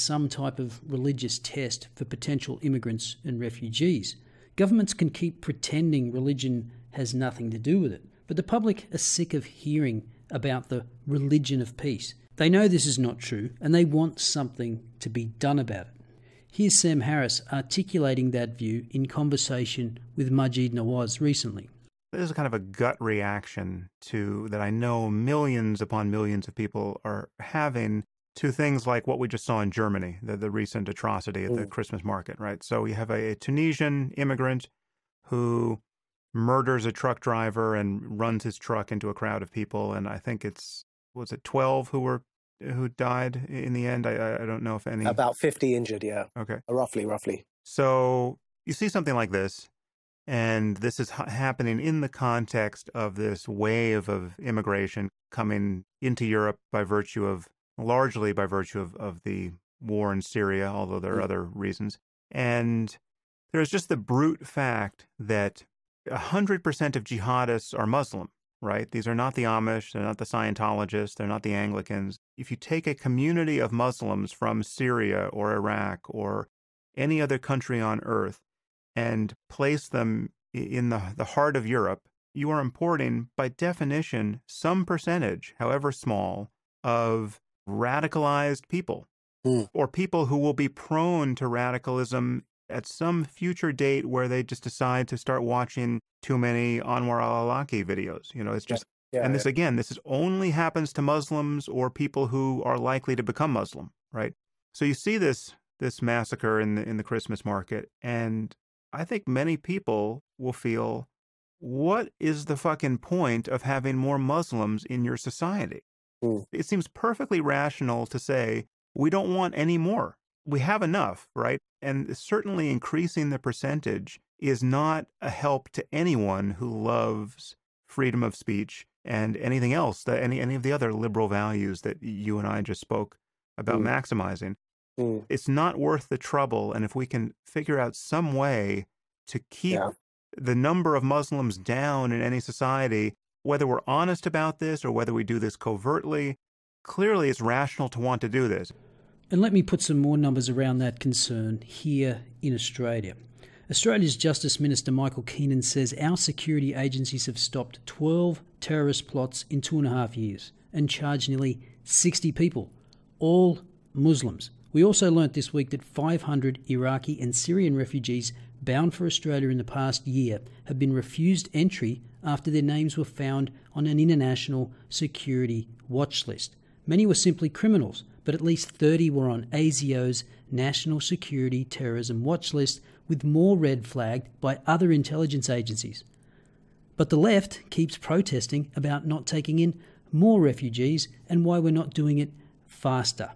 some type of religious test for potential immigrants and refugees. Governments can keep pretending religion has nothing to do with it, but the public are sick of hearing about the religion of peace. They know this is not true, and they want something to be done about it. Here's Sam Harris articulating that view in conversation with Maajid Nawaz recently. There's kind of a gut reaction to that I know millions upon millions of people are having to things like what we just saw in Germany, the recent atrocity at the Christmas market, right? So you have a Tunisian immigrant who murders a truck driver and runs his truck into a crowd of people, and I think was it 12 who died in the end? I don't know if any. About 50 injured, yeah. Okay. Roughly. So you see something like this, and this is happening in the context of this wave of immigration coming into Europe largely by virtue of the war in Syria, although there are other reasons. And there's just the brute fact that 100% of jihadists are Muslim, right? These are not the Amish, they're not the Scientologists, they're not the Anglicans. If you take a community of Muslims from Syria or Iraq or any other country on earth and place them in the heart of Europe, you are importing, by definition, some percentage, however small, of radicalized people or people who will be prone to radicalism at some future date where they just decide to start watching too many Anwar al-Awlaki videos. You know, it's just, this only happens to Muslims or people who are likely to become Muslim, right? So you see this massacre in the Christmas market, and I think many people will feel, what is the fucking point of having more Muslims in your society? It seems perfectly rational to say, we don't want any more. We have enough, right? And certainly increasing the percentage is not a help to anyone who loves freedom of speech and anything else, any of the other liberal values that you and I just spoke about maximizing. It's not worth the trouble. And if we can figure out some way to keep the number of Muslims down in any society, whether we're honest about this or whether we do this covertly, clearly it's rational to want to do this. And let me put some more numbers around that concern here in Australia. Australia's Justice Minister Michael Keenan says our security agencies have stopped 12 terrorist plots in 2.5 years and charged nearly 60 people, all Muslims. We also learnt this week that 500 Iraqi and Syrian refugees bound for Australia in the past year have been refused entry after their names were found on an international security watch list. Many were simply criminals, but at least 30 were on ASIO's National Security Terrorism Watch List, with more red flagged by other intelligence agencies. But the left keeps protesting about not taking in more refugees and why we're not doing it faster.